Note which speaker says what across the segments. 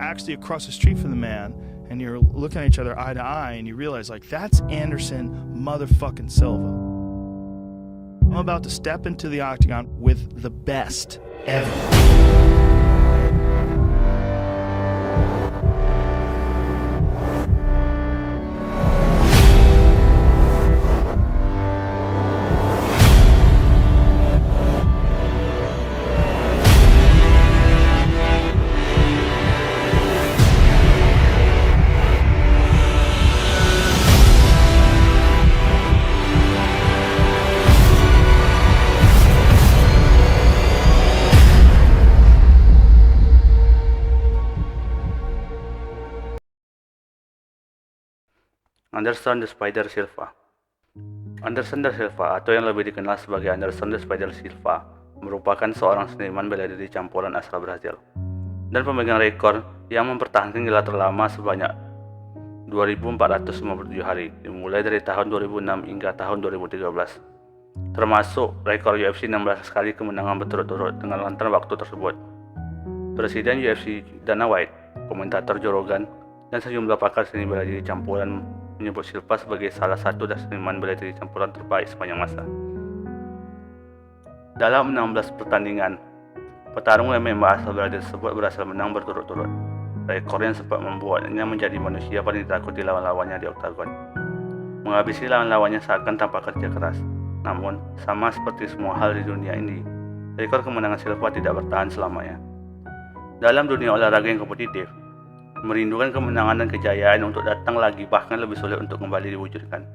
Speaker 1: actually across the street from the man and you're looking at each other eye to eye and you realize, like, that's Anderson motherfucking Silva. I'm about to step into the octagon with the best ever.
Speaker 2: Anderson the Spider Silva. Anderson the Silva, atau yang lebih dikenal sebagai Anderson the Spider Silva, merupakan seorang seniman bela diri campuran asal Brazil dan pemegang rekor yang mempertahankan gelar terlama sebanyak 2.457 hari, dimulai dari tahun 2006 hingga tahun 2013, termasuk rekor UFC 16 kali kemenangan berturut-turut dengan rentang waktu tersebut. Presiden UFC Dana White, komentator Joe Rogan, dan sejumlah pakar seni bela diri campuran menyebut Silva sebagai salah satu dari seniman bela diri campuran terbaik sepanjang masa. Dalam 16 pertandingan, petarung MMA asal Brazil tersebut berhasil menang berturut-turut. Rekor yang sempat membuatnya menjadi manusia paling ditakuti lawan-lawannya di oktagon. Menghabisi lawan-lawannya seakan tanpa kerja keras. Namun, sama seperti semua hal di dunia ini, rekor kemenangan Silva tidak bertahan selamanya. Dalam dunia olahraga yang kompetitif, merindukan kemenangan dan kejayaan untuk datang lagi bahkan lebih sulit untuk kembali diwujudkan.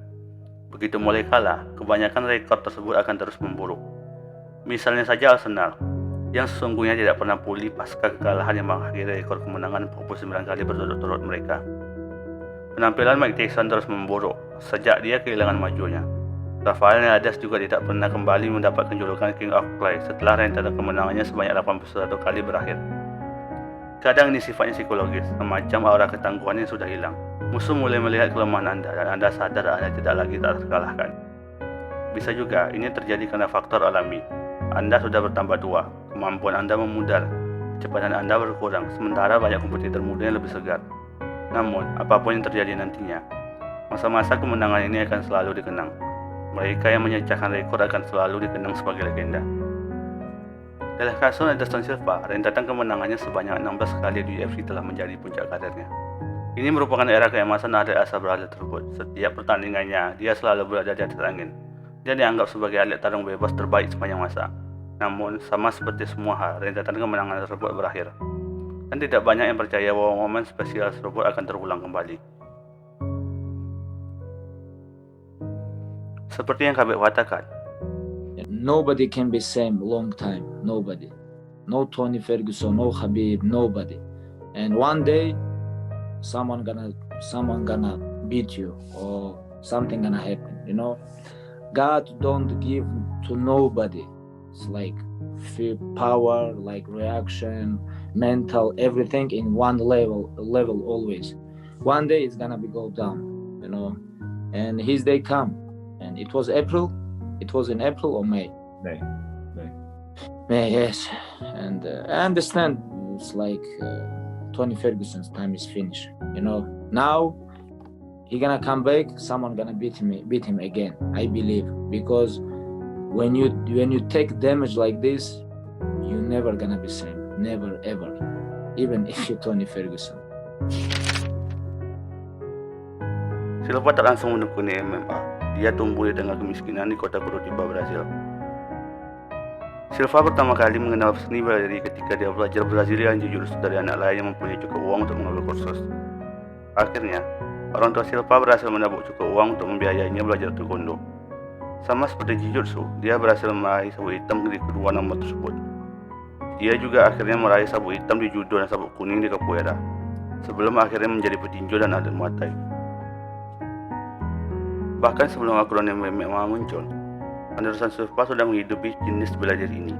Speaker 2: Begitu mulai kalah, kebanyakan rekor tersebut akan terus memburuk. Misalnya saja Arsenal, yang sesungguhnya tidak pernah pulih pasca kekalahan yang mengakhiri rekor kemenangan 49 kali berturut-turut mereka. Penampilan Mike Tyson terus memburuk sejak dia kehilangan majunya. Rafael Nadal juga tidak pernah kembali mendapatkan julukan King of Clay setelah rentetan kemenangannya sebanyak 81 kali berakhir. Kadang ini sifatnya psikologis, semacam aura ketangguhan yang sudah hilang. Musuh mulai melihat kelemahan Anda dan Anda sadar Anda tidak lagi tak terkalahkan. Bisa juga ini terjadi karena faktor alami. Anda sudah bertambah tua, kemampuan Anda memudar, kecepatan Anda berkurang, sementara banyak kompetitor muda yang lebih segar. Namun, apapun yang terjadi nantinya, masa-masa kemenangan ini akan selalu dikenang. Mereka yang menyecahkan rekor akan selalu dikenang sebagai legenda. Dalam kasus Anderson Silva, rentetan kemenangannya sebanyak 16 kali di UFC telah menjadi puncak karirnya. Ini merupakan era keemasan atlet asal Brazil tersebut. Setiap pertandingannya, dia selalu berada di atas angin. Dia dianggap sebagai atlet tarung bebas terbaik sepanjang masa. Namun, sama seperti semua hal, rentetan kemenangan tersebut berakhir. Dan tidak banyak yang percaya bahwa momen spesial tersebut akan terulang kembali. Seperti yang Khabib katakan,
Speaker 3: nobody can be same long time. Nobody. No Tony Ferguson, no Khabib, nobody. And one day, someone gonna beat you or something gonna happen. You know, God don't give to nobody. It's like fear, power, like reaction, mental, everything in one level always. One day it's gonna be go down. You know, and his day come, and it was April. It was in April or May? May, yes. And I understand it's like Tony Ferguson's time is finished. You know, now he gonna come back. Someone gonna beat him again. I believe, because when you take damage like this, you never gonna be same. Never ever. Even if you're Tony Ferguson.
Speaker 2: Silva tak langsung menekuni MMA. Dia tumbuh di tengah kemiskinan di kota Curitiba, Brazil. Silva pertama kali mengenal seni bela diri ketika dia belajar Brazilian Jiu-Jitsu dari anak lain yang mempunyai cukup uang untuk mengambil kursus. Akhirnya, orang tua Silva berhasil menabung cukup uang untuk membiayainya belajar taekwondo. Sama seperti Jiu-Jitsu, dia berhasil meraih sabuk hitam di kedua nomor tersebut. Dia juga akhirnya meraih sabuk hitam di judo dan sabuk kuning di capoeira, sebelum akhirnya menjadi petinju dan atlet Muay Thai. Bahkan sebelum akronim MMA muncul, Anderson Silva sudah menghidupi jenis bela diri ini.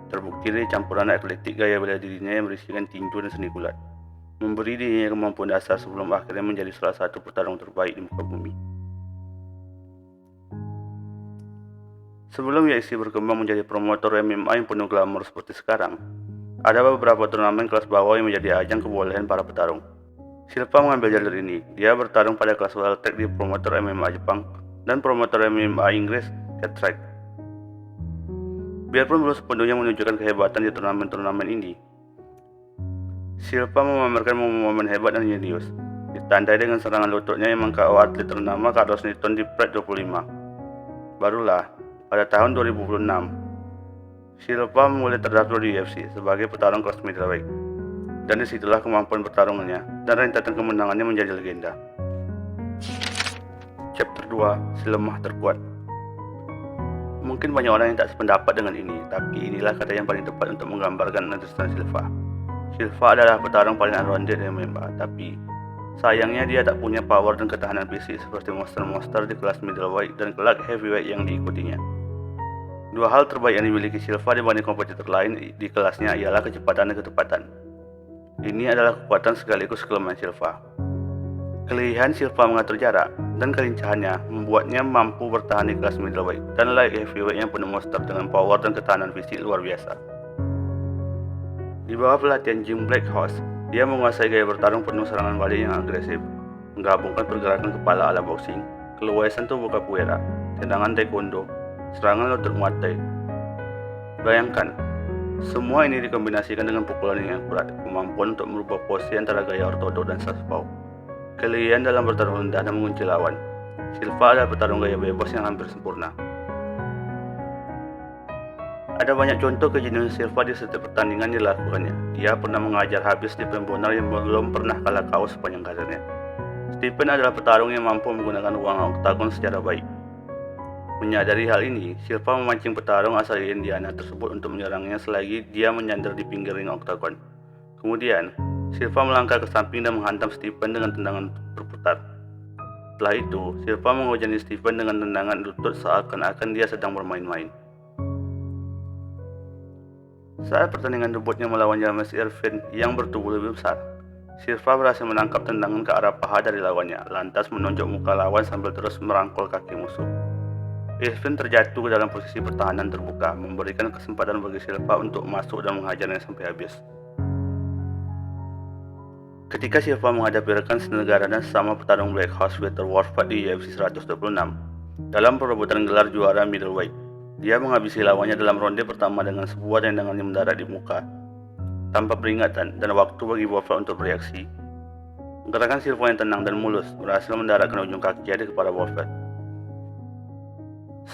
Speaker 2: Terbukti dari campuran atletik gaya bela dirinya yang berisikan tinju dan seni gulat, memberi dirinya kemampuan dasar sebelum akhirnya menjadi salah satu petarung terbaik di muka bumi. Sebelum UFC berkembang menjadi promotor MMA yang penuh glamor seperti sekarang, Ada beberapa turnamen kelas bawah yang menjadi ajang kebolehan para petarung. Silva mengambil jalur ini. Dia bertarung pada kelas welter di promotor MMA Jepang dan promotor MMA Inggris, Cattrack. Biarpun belum sepenuhnya menunjukkan kehebatan di turnamen-turnamen ini, Silva memamerkan momen hebat dan jenius, ditandai dengan serangan lututnya yang meng-KO atlet ternama Carlos Newton di Pride 25. Barulah, pada tahun 2006, Silva mulai terdaftar di UFC sebagai petarung kelas middleweight, dan disitulah kemampuan pertarungannya dan rentetan kemenangannya menjadi legenda. Chapter 2, Si Lemah Terkuat. Mungkin banyak orang yang tak sependapat dengan ini, tapi inilah kata yang paling tepat untuk menggambarkan Anderson Silva. Silva adalah petarung paling unrounded di MMA, tapi sayangnya dia tak punya power dan ketahanan fisik seperti monster-monster di kelas middleweight dan kelak heavyweight yang diikutinya. Dua hal terbaik yang dimiliki Silva dibanding kompetitor lain di kelasnya ialah kecepatan dan ketepatan. Ini adalah kekuatan sekaligus kelemahan Silva. Kelihayan Silva mengatur jarak dan kelincahannya membuatnya mampu bertahan di kelas middleweight dan light heavyweight yang penuh monster dengan power dan ketahanan fisik luar biasa. Di bawah pelatihan Jim Blackhorse, dia menguasai gaya bertarung penuh serangan balik yang agresif, menggabungkan pergerakan kepala ala boxing, keluasan tubuh capoeira, tendangan taekwondo, serangan lutut muay thai. Bayangkan, semua ini dikombinasikan dengan pukulan yang akurat, kemampuan untuk merubah posisi antara gaya ortodok dan southpaw, keahlian dalam bertarung rendah dan mengunci lawan. Silva adalah petarung gaya bebas yang hampir sempurna. Ada banyak contoh kejeniusan Silva di setiap pertandingan yang dilakukannya. Dia pernah mengajar habis Stephen Bonnar yang belum pernah kalah KO sepanjang karirnya. Stephen adalah petarung yang mampu menggunakan ruang oktagon secara baik. Menyadari hal ini, Silva memancing petarung asal Indiana tersebut untuk menyerangnya selagi dia menyandar di pinggir ring oktagon. Kemudian, Silva melangkah ke samping dan menghantam Stephen dengan tendangan berputar. Setelah itu, Silva menghujani Stephen dengan tendangan lutut seakan-akan dia sedang bermain-main. Saat pertandingan debutnya melawan James Irvin yang bertubuh lebih besar, Silva berhasil menangkap tendangan ke arah paha dari lawannya, lantas menonjok muka lawan sambil terus merangkul kaki musuh. Irvin terjatuh ke dalam posisi pertahanan terbuka, memberikan kesempatan bagi Silva untuk masuk dan menghajarnya sampai habis. Ketika Silva menghadapi rekan senegara dan sesama petarung Blackhorse Walter Warford di UFC 126 dalam perebutan gelar juara middleweight, dia menghabisi lawannya dalam ronde pertama dengan sebuah tendangan yang mendarat di muka tanpa peringatan dan waktu bagi Warford untuk bereaksi. Gerakan Silva yang tenang dan mulus berhasil mendaratkan ujung kaki di kepala Warford.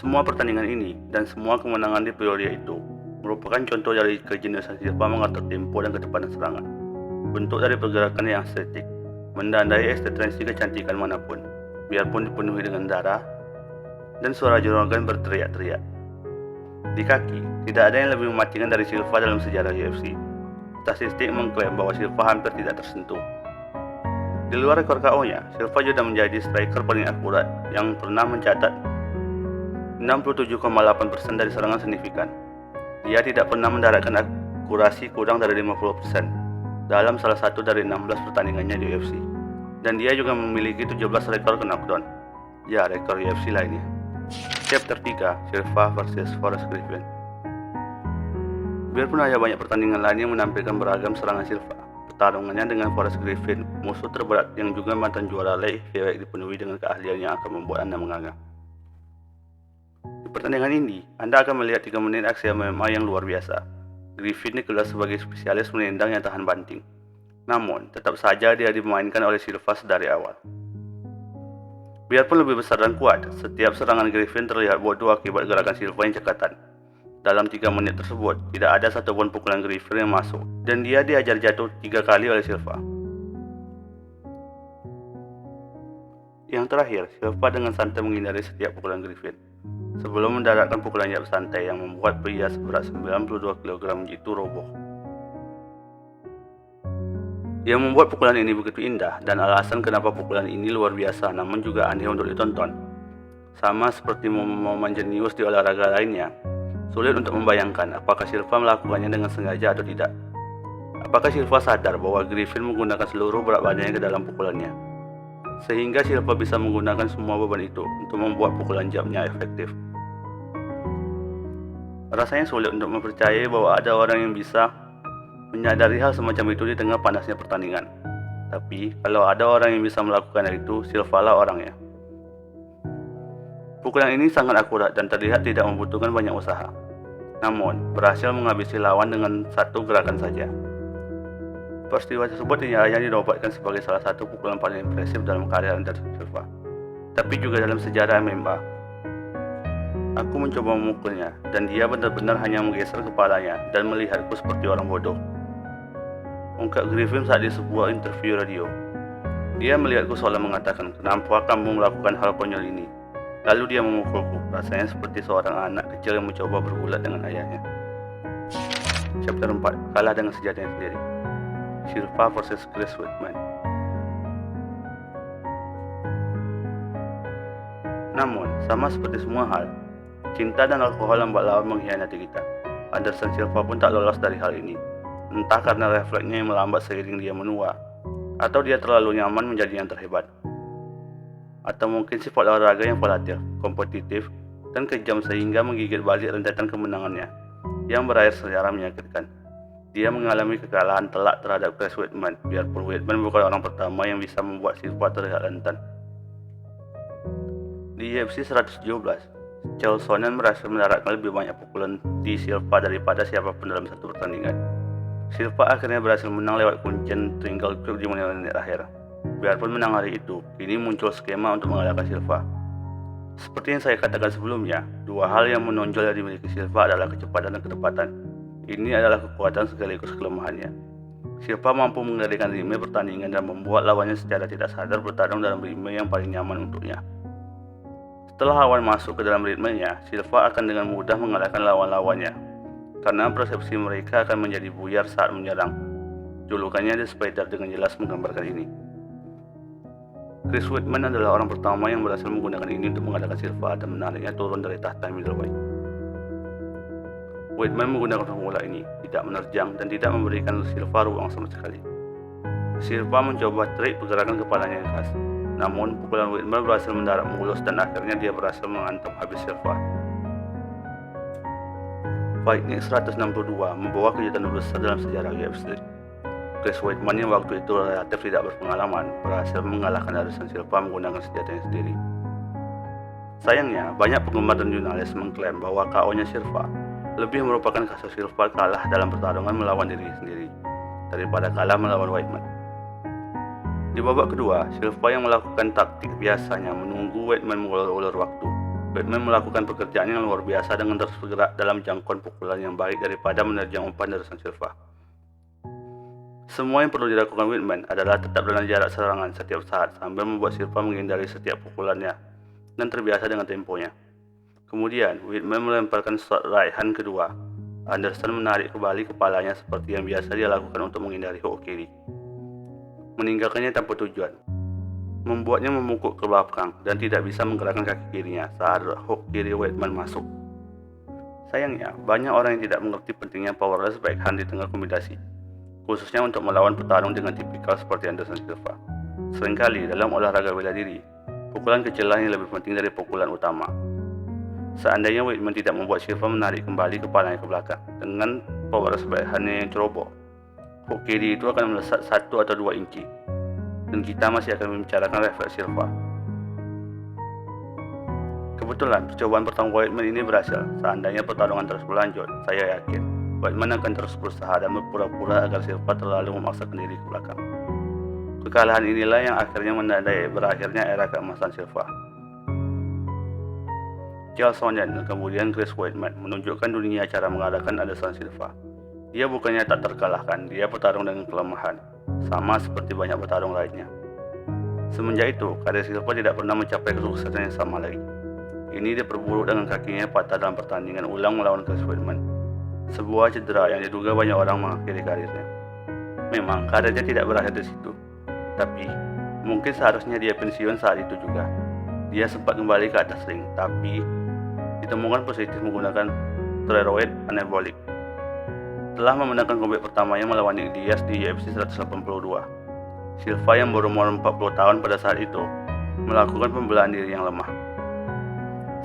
Speaker 2: Semua pertandingan ini dan semua kemenangan di periode itu merupakan contoh dari kejeniusan Silva mengatur tempo dan kecepatan serangan. Bentuk dari pergerakan yang estetik, menandai eksistensi kecantikan manapun, biarpun dipenuhi dengan darah dan suara jorokan berteriak-teriak. Di kaki, tidak ada yang lebih mematikan dari Silva dalam sejarah UFC. Statistik mengklaim bahwa Silva hampir tidak tersentuh. Di luar rekor KO-nya, Silva juga menjadi striker paling akurat yang pernah mencatat 67,8% dari serangan signifikan. Dia tidak pernah mendaratkan akurasi kurang dari 50% dalam salah satu dari 16 pertandingannya di UFC. Dan dia juga memiliki 17 rekor knockdown. Ya, rekor UFC lainnya. Chapter 3, Silva vs Forrest Griffin. Biarpun ada banyak pertandingan lain yang menampilkan beragam serangan Silva, pertarungannya dengan Forrest Griffin, musuh terberat yang juga mantan juara light heavyweight, dipenuhi dengan keahlian yang akan membuat Anda menganga. Di pertandingan ini, Anda akan melihat 3 menit aksi MMA yang luar biasa. Griffin digelar sebagai spesialis menendang yang tahan banting. Namun, tetap saja dia dimainkan oleh Silva sedari awal. Biarpun lebih besar dan kuat, setiap serangan Griffin terlihat bodoh akibat gerakan Silva yang cekatan. Dalam 3 menit tersebut, tidak ada satupun pukulan Griffin yang masuk, dan dia diajar jatuh 3 kali oleh Silva. Yang terakhir, Silva dengan santai menghindari setiap pukulan Griffin, sebelum mendaratkan pukulan jab santai yang membuat pria seberat 92 kg itu roboh. Yang membuat pukulan ini begitu indah dan alasan kenapa pukulan ini luar biasa namun juga aneh untuk ditonton. Sama seperti momen-momen jenius di olahraga lainnya, sulit untuk membayangkan apakah Silva melakukannya dengan sengaja atau tidak. Apakah Silva sadar bahwa Griffin menggunakan seluruh berat badannya ke dalam pukulannya, sehingga Silva bisa menggunakan semua beban itu untuk membuat pukulan jabnya efektif. Rasanya sulit untuk mempercayai bahwa ada orang yang bisa menyadari hal semacam itu di tengah panasnya pertandingan. Tapi, kalau ada orang yang bisa melakukan hal itu, Silva lah orangnya. Pukulan ini sangat akurat dan terlihat tidak membutuhkan banyak usaha. Namun, berhasil menghabisi lawan dengan satu gerakan saja. Peristiwa tersebut hanya dinobatkan sebagai salah satu pukulan paling impresif dalam karya Anderson Silva, tapi juga dalam sejarah MMA. Aku mencoba memukulnya, dan dia benar-benar hanya menggeser kepalanya dan melihatku seperti orang bodoh, ungkap Griffin saat di sebuah interview radio. Dia melihatku seolah mengatakan, "Kenapa kamu melakukan hal konyol ini?" Lalu dia memukulku, rasanya seperti seorang anak kecil yang mencoba bergulat dengan ayahnya. Chapter 4, kalah dengan senjatanya sendiri. Silva vs Chris Weidman. Namun, sama seperti semua hal, cinta dan alkohol lambat laun mengkhianati kita. Anderson Silva pun tak lolos dari hal ini. Entah karena refleksnya yang melambat seiring dia menua, atau dia terlalu nyaman menjadi yang terhebat. Atau mungkin sifat olahraga yang volatil, kompetitif, dan kejam sehingga menggigit balik rentetan kemenangannya, yang berakhir secara menyakitkan. Dia mengalami kekalahan telak terhadap Chris Weidman, biarpun Weidman bukan orang pertama yang bisa membuat Silva terlihat rentan. Di UFC 117, Chael Sonnen berhasil mendaratkan lebih banyak pukulan di Silva daripada siapapun dalam satu pertandingan. Silva akhirnya berhasil menang lewat kuncian triangle choke di menit-menit akhir. Biarpun menang hari itu, kini muncul skema untuk mengalahkan Silva. Seperti yang saya katakan sebelumnya, dua hal yang menonjol yang dimiliki Silva adalah kecepatan dan ketepatan. Ini adalah kekuatan sekaligus kelemahannya. Silva mampu mengendalikan ritme pertandingan dan membuat lawannya secara tidak sadar bertarung dalam ritme yang paling nyaman untuknya. Setelah lawan masuk ke dalam ritmenya, Silva akan dengan mudah mengalahkan lawan-lawannya, karena persepsi mereka akan menjadi buyar saat menyerang. Julukannya The Spider dengan jelas menggambarkan ini. Chris Weidman adalah orang pertama yang berhasil menggunakan ini untuk mengalahkan Silva dan menariknya turun dari tahta middleweight. Weidman menggunakan formula ini, tidak menerjang dan tidak memberikan Silva ruang sama sekali. Silva mencoba trik pergerakan kepalanya yang khas, namun pukulan Weidman berhasil mendarat mulus dan akhirnya dia berhasil mengantam habis Silva. Fight Night 162 membawa kejutan besar dalam sejarah UFC. Chris Weidman yang waktu itu relatif tidak berpengalaman berhasil mengalahkan Anderson Silva menggunakan senjatanya sendiri. Sayangnya, banyak penggemar dan jurnalis mengklaim bahwa KO-nya Silva lebih merupakan kasus Silva kalah dalam pertarungan melawan diri sendiri daripada kalah melawan Weidman. Di babak kedua, Silva yang melakukan taktik biasanya menunggu Weidman mengulur-ulur waktu. Weidman melakukan pekerjaan yang luar biasa dengan terus bergerak dalam jangkauan pukulan yang baik daripada menerjang umpan Anderson Silva. Semua yang perlu dilakukan Weidman adalah tetap dalam jarak serangan setiap saat sambil membuat Silva menghindari setiap pukulannya dan terbiasa dengan temponya. Kemudian, Weidman melemparkan shot right hand kedua. Anderson menarik kembali kepalanya seperti yang biasa dia lakukan untuk menghindari hook kiri, meninggalkannya tanpa tujuan, membuatnya memungkuk ke belakang dan tidak bisa menggerakkan kaki kirinya saat hook kiri Weidman masuk. Sayangnya, banyak orang yang tidak mengerti pentingnya powerless backhand di tengah kombinasi, khususnya untuk melawan petarung dengan tipikal seperti Anderson Silva. Seringkali dalam olahraga bela diri, pukulan kecillah yang lebih penting dari pukulan utama. Seandainya Weidman tidak membuat Silva menarik kembali kepalanya ke belakang dengan powerless backhand yang ceroboh, hook kiri itu akan melesat 1 atau 2 inci, dan kita masih akan membicarakan refleks Silva. Kebetulan percobaan pertama Weidman ini berhasil. Seandainya pertarungan terus berlanjut, saya yakin Weidman akan terus berusaha dan berpura-pura agar Silva terlalu memaksakan diri ke belakang. Kekalahan inilah yang akhirnya menandai berakhirnya era keemasan Silva. Chael Sonnen dan kemudian Chris Weidman menunjukkan dunia cara mengalahkan Anderson Silva. Dia bukannya tak terkalahkan, dia bertarung dengan kelemahan, sama seperti banyak petarung lainnya. Semenjak itu, karir Silva tidak pernah mencapai kesuksesan yang sama lagi. Ini diperburuk dengan kakinya patah dalam pertandingan ulang melawan Chris Weidman, sebuah cedera yang diduga banyak orang mengakhiri karirnya. Memang karirnya tidak berakhir di situ, tapi mungkin seharusnya dia pensiun saat itu juga. Dia sempat kembali ke atas ring, tapi ditemukan positif menggunakan steroid anabolik. Telah memenangkan comeback pertamanya melawan Nick Diaz di UFC 182. Silva yang berumur 40 tahun pada saat itu melakukan pembelaan diri yang lemah.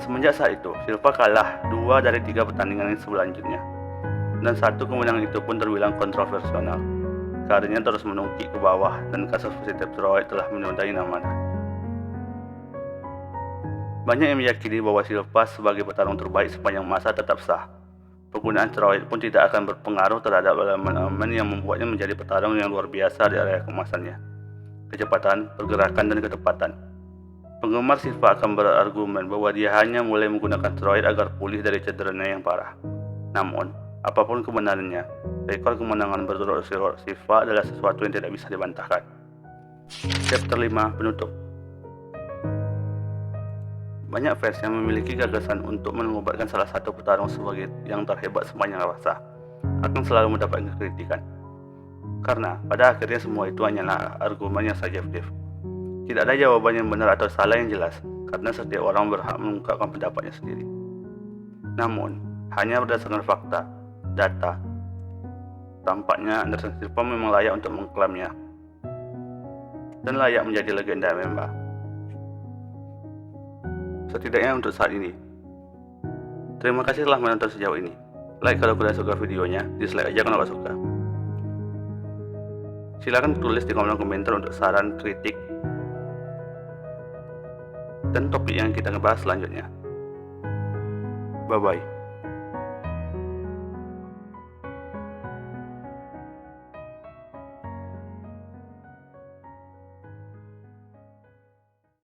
Speaker 2: Semenjak saat itu, Silva kalah 2 dari 3 pertandingan selanjutnya. Dan satu kemenangan itu pun terbilang kontroversial. Karirnya terus menungkik ke bawah dan kasus positif steroid telah menodai namanya. Banyak yang meyakini bahwa Silva sebagai petarung terbaik sepanjang masa tetap sah. Penggunaan steroid pun tidak akan berpengaruh terhadap elemen-elemen yang membuatnya menjadi petarung yang luar biasa di area kemasannya. Kecepatan, pergerakan, dan ketepatan. Penggemar Silva akan berargumen bahwa dia hanya mulai menggunakan steroid agar pulih dari cederanya yang parah. Namun, apapun kebenarannya, rekor kemenangan berturut-turut Silva adalah sesuatu yang tidak bisa dibantahkan. Chapter 5 penutup. Banyak fans yang memiliki gagasan untuk menobatkan salah satu petarung sebagai yang terhebat sepanjang masa akan selalu mendapatkan kritikan. Karena pada akhirnya semua itu hanyalah argumen yang subjektif. Tidak ada jawaban yang benar atau salah yang jelas, karena setiap orang berhak mengungkapkan pendapatnya sendiri. Namun, hanya berdasarkan fakta, data, tampaknya Anderson Silva memang layak untuk mengklaimnya dan layak menjadi legenda MMA. Setidaknya untuk saat ini. Terima kasih telah menonton sejauh ini. Like kalau kalian suka videonya, dislike aja kalau gak suka. Silakan tulis di kolom komentar untuk saran, kritik, dan topik yang kita bahas selanjutnya. Bye-bye.